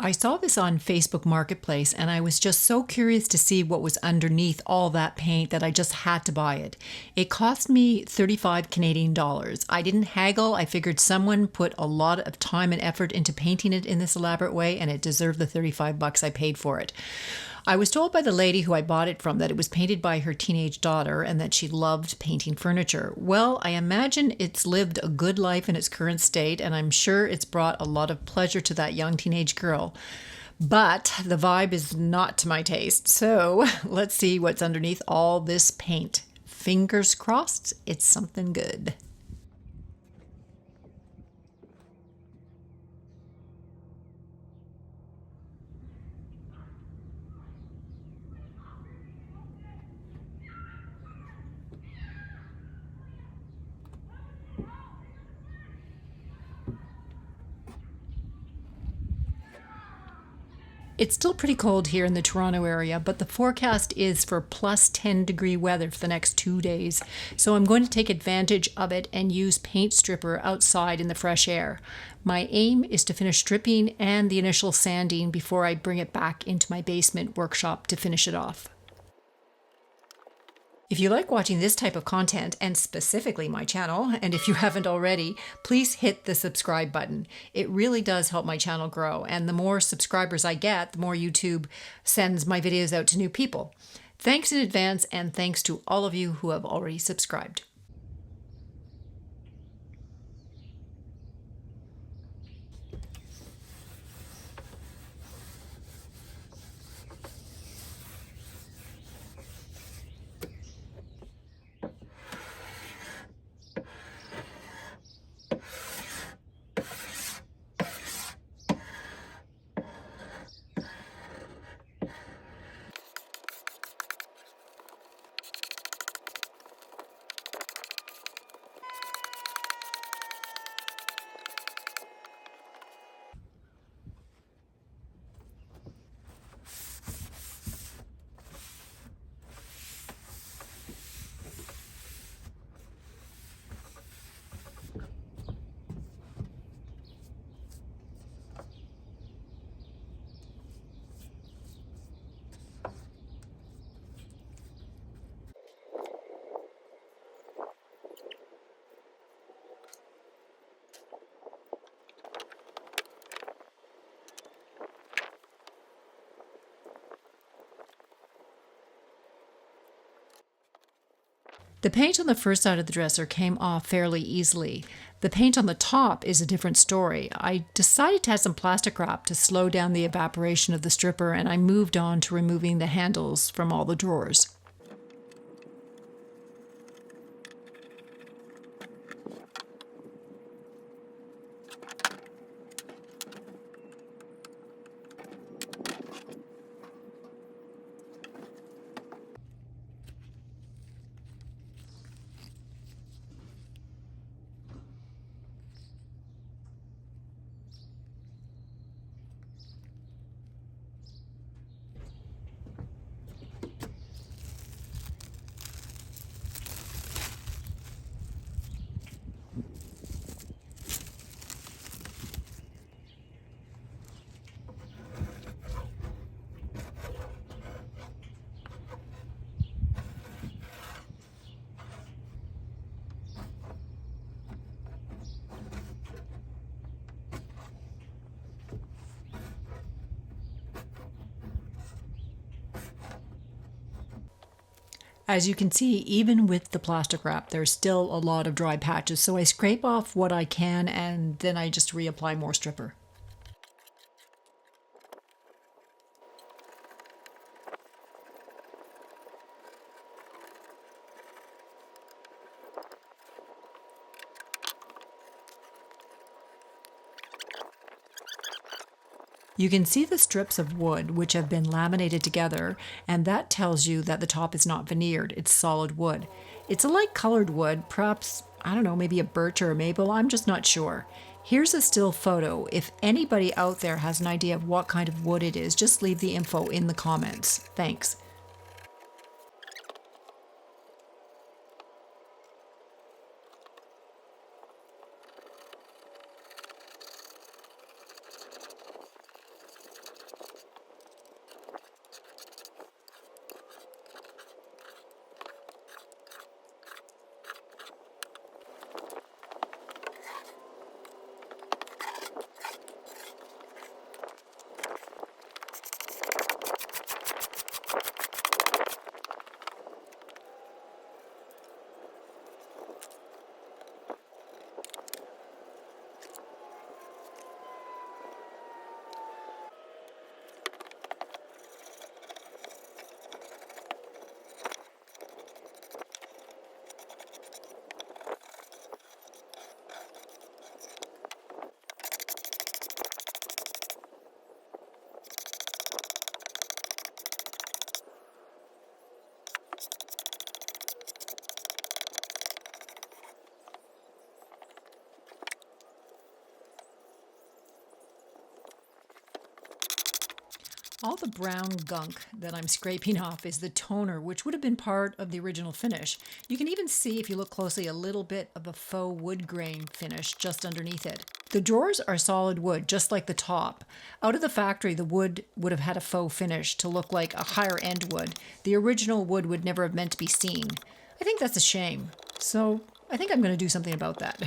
I saw this on Facebook Marketplace and I was just so curious to see what was underneath all that paint that I just had to buy it. It cost me 35 Canadian dollars. I didn't haggle. I figured someone put a lot of time and effort into painting it in this elaborate way and it deserved the 35 bucks I paid for it. I was told by the lady who I bought it from that it was painted by her teenage daughter and that she loved painting furniture. Well, I imagine it's lived a good life in its current state, and I'm sure it's brought a lot of pleasure to that young teenage girl. But the vibe is not to my taste, so let's see what's underneath all this paint. Fingers crossed, it's something good. It's still pretty cold here in the Toronto area, but the forecast is for plus 10-degree weather for the next 2 days. So I'm going to take advantage of it and use paint stripper outside in the fresh air. My aim is to finish stripping and the initial sanding before I bring it back into my basement workshop to finish it off. If you like watching this type of content, and specifically my channel, and if you haven't already, please hit the subscribe button. It really does help my channel grow, and the more subscribers I get, the more YouTube sends my videos out to new people. Thanks in advance, and thanks to all of you who have already subscribed. The paint on the first side of the dresser came off fairly easily. The paint on the top is a different story. I decided to add some plastic wrap to slow down the evaporation of the stripper, and I moved on to removing the handles from all the drawers. As you can see, even with the plastic wrap, there's still a lot of dry patches, so I scrape off what I can and then I just reapply more stripper. You can see the strips of wood which have been laminated together, and that tells you that the top is not veneered, it's solid wood. It's a light colored wood, perhaps, I don't know, maybe a birch or a maple, I'm just not sure. Here's a still photo. If anybody out there has an idea of what kind of wood it is, just leave the info in the comments. Thanks. All the brown gunk that I'm scraping off is the toner, which would have been part of the original finish. You can even see, if you look closely, a little bit of a faux wood grain finish just underneath it. The drawers are solid wood, just like the top. Out of the factory, the wood would have had a faux finish to look like a higher end wood. The original wood would never have meant to be seen. I think that's a shame. So I think I'm going to do something about that.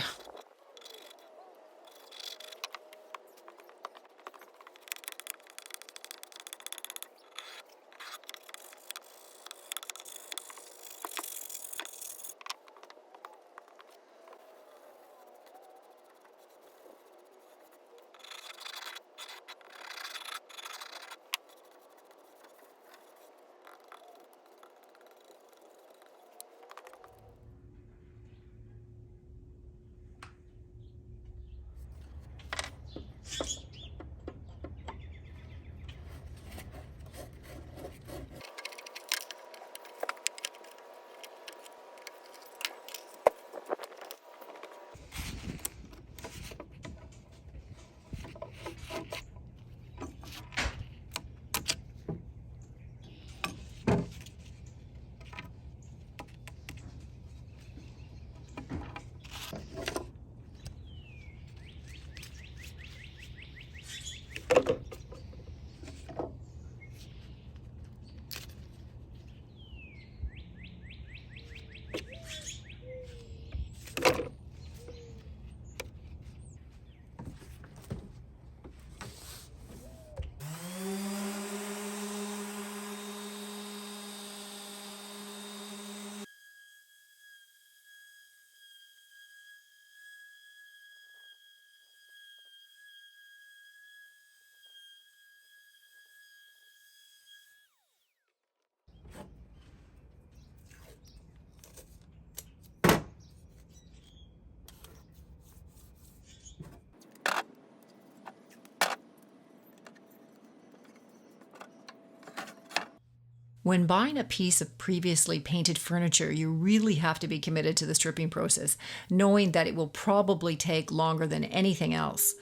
When buying a piece of previously painted furniture, you really have to be committed to the stripping process, knowing that it will probably take longer than anything else.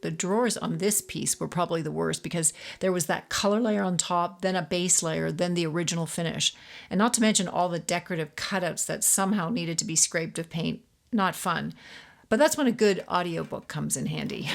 The drawers on this piece were probably the worst because there was that color layer on top, then a base layer, then the original finish. And not to mention all the decorative cutouts that somehow needed to be scraped of paint. Not fun. But that's when a good audiobook comes in handy.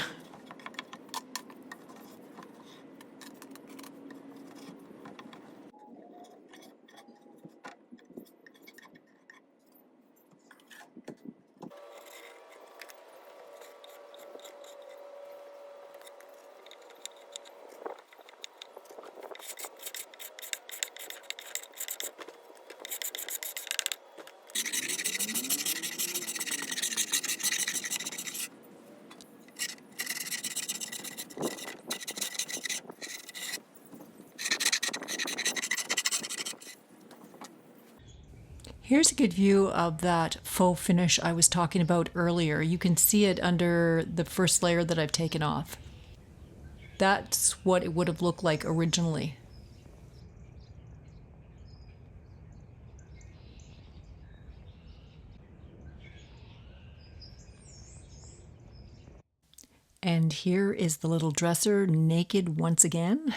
Here's a good view of that faux finish I was talking about earlier. You can see it under the first layer that I've taken off. That's what it would have looked like originally. And here is the little dresser naked once again.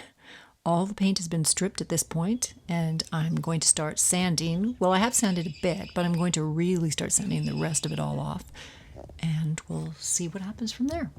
All the paint has been stripped at this point, and I'm going to start sanding. Well, I have sanded a bit, but I'm going to really start sanding the rest of it all off, and we'll see what happens from there.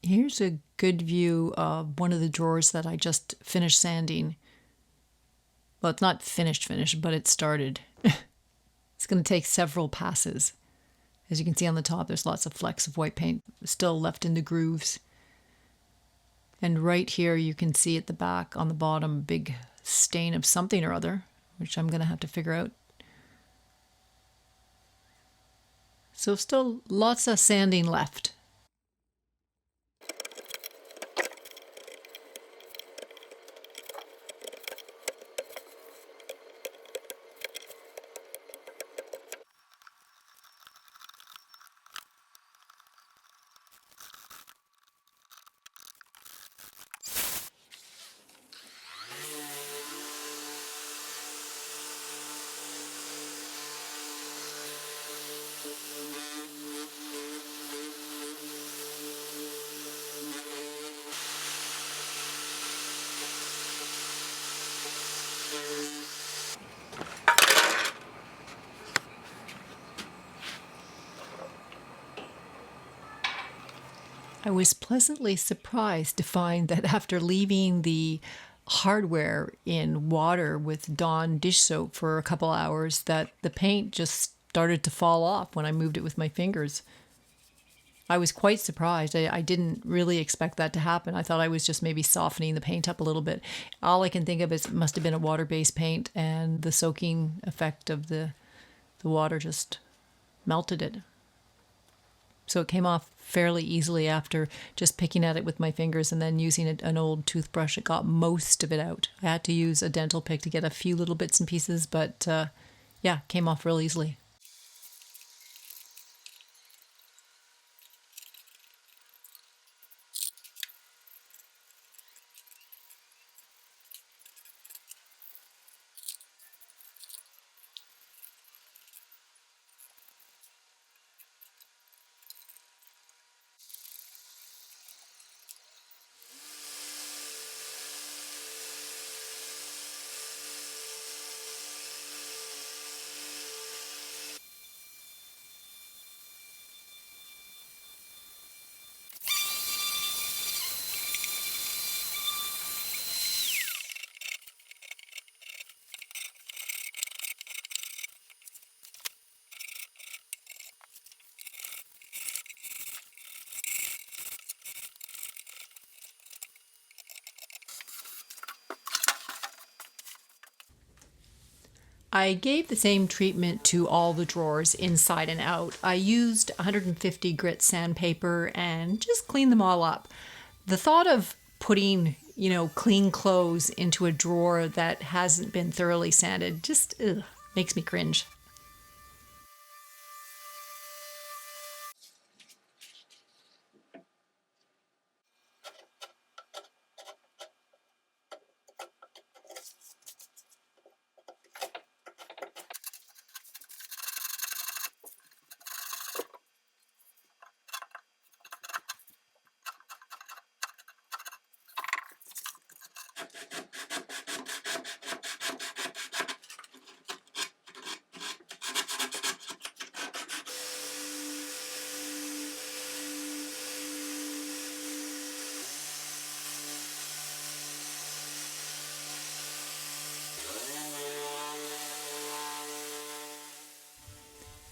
Here's a good view of one of the drawers that I just finished sanding. Well, it's not finished, but it started. It's going to take several passes. As you can see on the top, there's lots of flecks of white paint still left in the grooves. And right here, you can see at the back on the bottom, a big stain of something or other, which I'm going to have to figure out. So still lots of sanding left. I was pleasantly surprised to find that after leaving the hardware in water with Dawn dish soap for a couple hours, that the paint just started to fall off when I moved it with my fingers. I was quite surprised. I didn't really expect that to happen. I thought I was just maybe softening the paint up a little bit. All I can think of is it must have been a water-based paint, and the soaking effect of the water just melted it. So it came off fairly easily after just picking at it with my fingers and then using an old toothbrush. It got most of it out. I had to use a dental pick to get a few little bits and pieces, but yeah, came off real easily. I gave the same treatment to all the drawers inside and out. I used 150 grit sandpaper and just cleaned them all up. The thought of putting, clean clothes into a drawer that hasn't been thoroughly sanded just makes me cringe.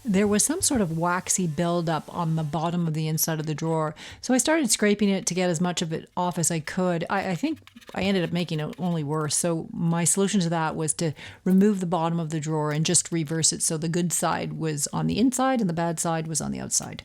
There was some sort of waxy buildup on the bottom of the inside of the drawer. So I started scraping it to get as much of it off as I could. I think I ended up making it only worse. So my solution to that was to remove the bottom of the drawer and just reverse it so the good side was on the inside and the bad side was on the outside.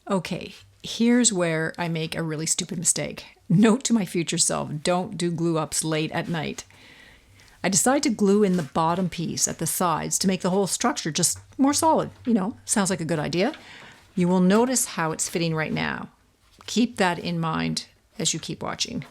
Okay, here's where I make a really stupid mistake. Note to my future self, don't do glue ups late at night. I decide to glue in the bottom piece at the sides to make the whole structure just more solid. Sounds like a good idea. You will notice how it's fitting right now. Keep that in mind as you keep watching.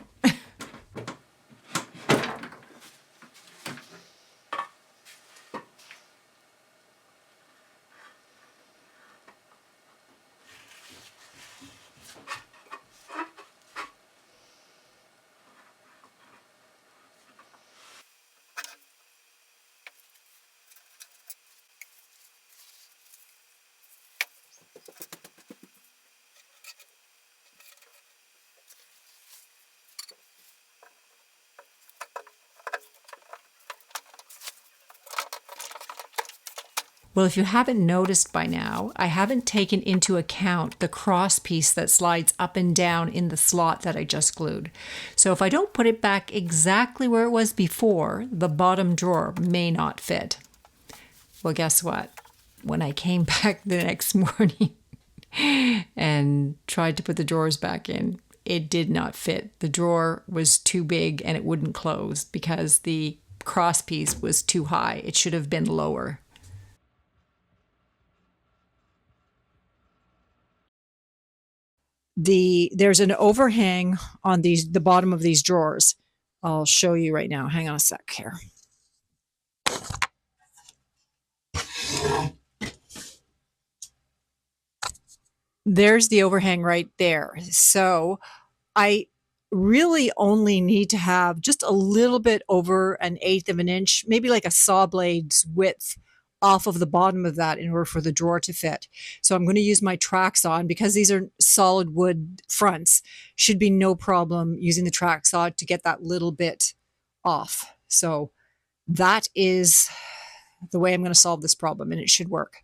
Well, if you haven't noticed by now, I haven't taken into account the cross piece that slides up and down in the slot that I just glued. So if I don't put it back exactly where it was before, the bottom drawer may not fit. Well, guess what? When I came back the next morning and tried to put the drawers back in, it did not fit. The drawer was too big and it wouldn't close because the cross piece was too high. It should have been lower. There's an overhang on the bottom of these drawers. I'll show you right now. Hang on a sec here. There's the overhang right there. So I really only need to have just a little bit over 1/8 of an inch, maybe like a saw blade's width off of the bottom of that in order for the drawer to fit. So I'm going to use my track saw, and because these are solid wood fronts, should be no problem using the track saw to get that little bit off. So that is the way I'm going to solve this problem, and it should work.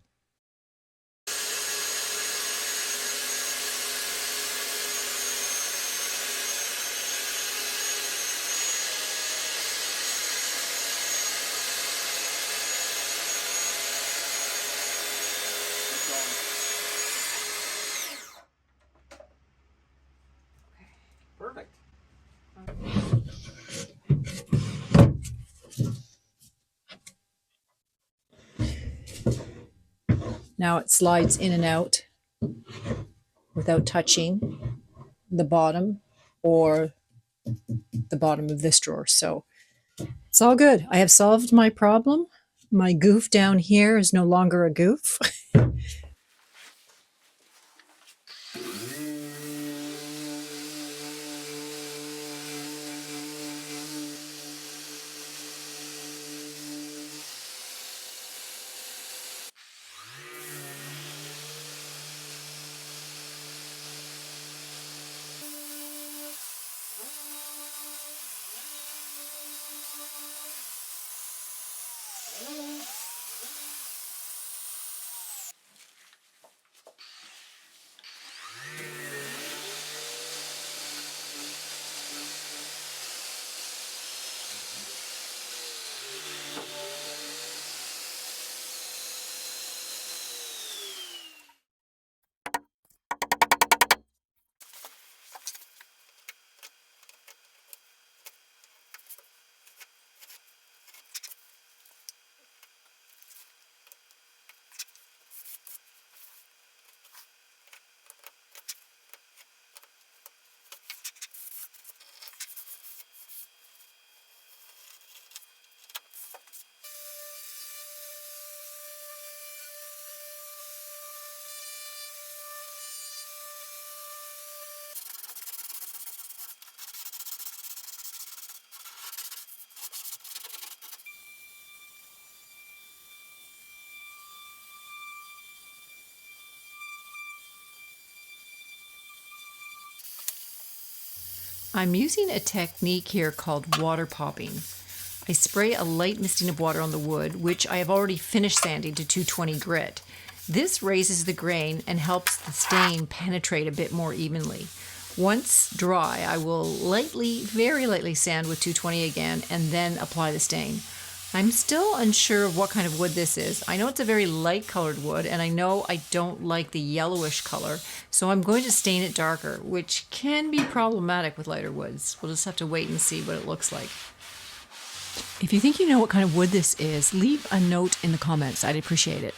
Perfect. Now it slides in and out without touching the bottom or the bottom of this drawer. So it's all good. I have solved my problem. My goof down here is no longer a goof. I'm using a technique here called water popping. I spray a light misting of water on the wood, which I have already finished sanding to 220 grit. This raises the grain and helps the stain penetrate a bit more evenly. Once dry, I will lightly, very lightly sand with 220 again and then apply the stain. I'm still unsure of what kind of wood this is. I know it's a very light colored wood, and I know I don't like the yellowish color, so I'm going to stain it darker, which can be problematic with lighter woods. We'll just have to wait and see what it looks like. If you think you know what kind of wood this is, leave a note in the comments. I'd appreciate it.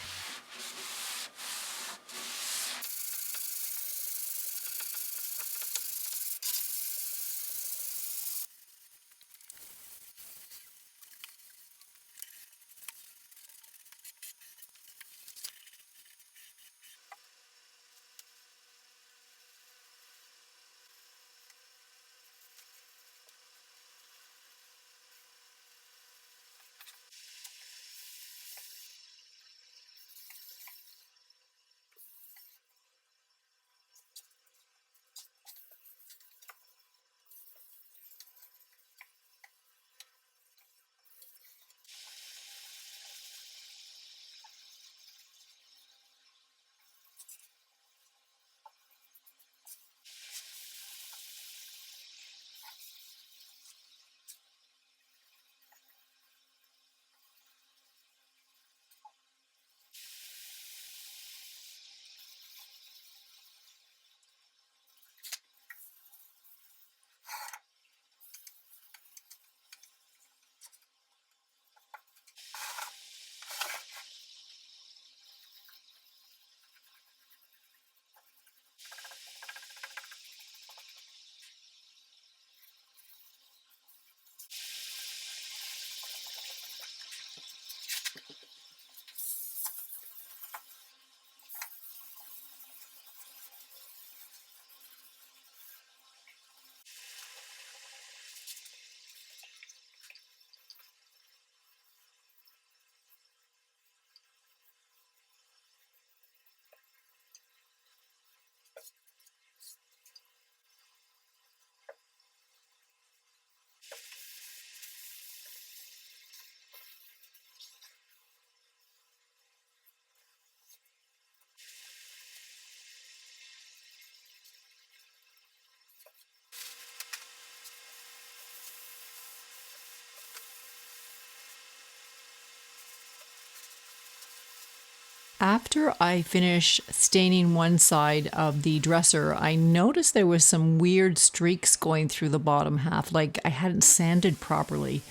After I finished staining one side of the dresser, I noticed there was some weird streaks going through the bottom half, like I hadn't sanded properly.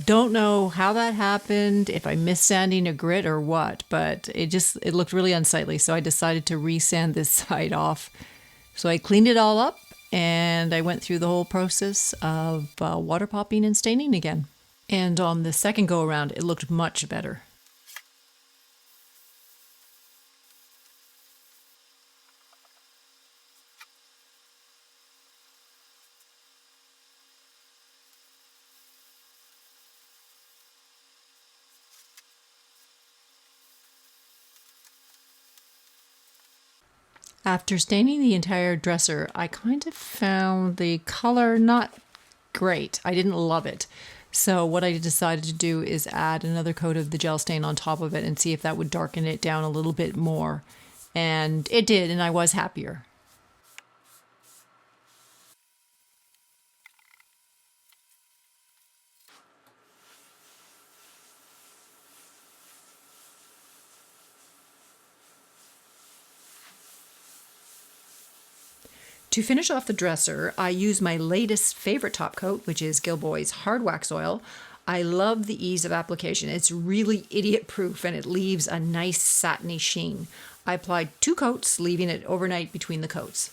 Don't know how that happened, if I missed sanding a grit or what, but it looked really unsightly, so I decided to resand this side off. So I cleaned it all up and I went through the whole process of water popping and staining again. And on the second go around, it looked much better. After staining the entire dresser, I kind of found the color not great. I didn't love it. So what I decided to do is add another coat of the gel stain on top of it and see if that would darken it down a little bit more. And it did, and I was happier. To finish off the dresser, I use my latest favorite top coat, which is Gilboy's Hard Wax Oil. I love the ease of application. It's really idiot proof and it leaves a nice satiny sheen. I applied 2 coats, leaving it overnight between the coats.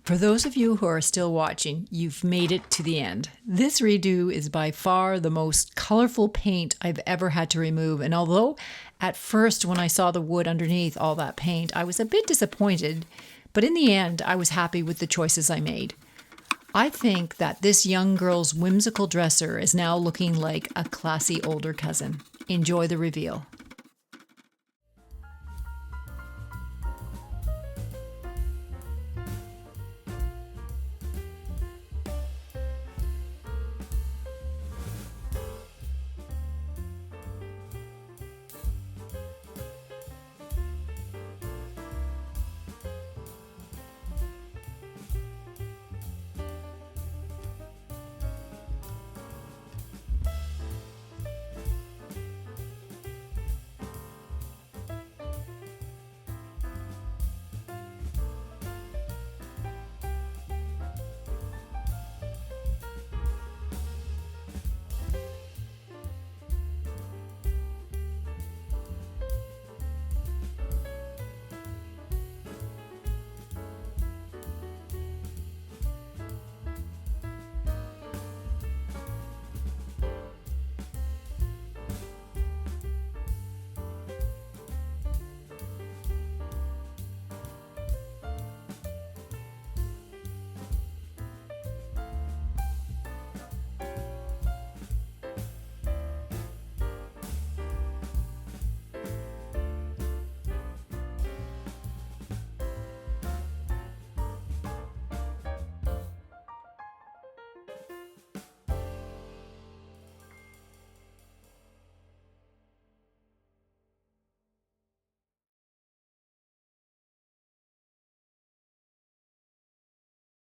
For those of you who are still watching, you've made it to the end. This redo is by far the most colorful paint I've ever had to remove, and although at first when I saw the wood underneath all that paint, I was a bit disappointed, but in the end I was happy with the choices I made. I think that this young girl's whimsical dresser is now looking like a classy older cousin. Enjoy the reveal.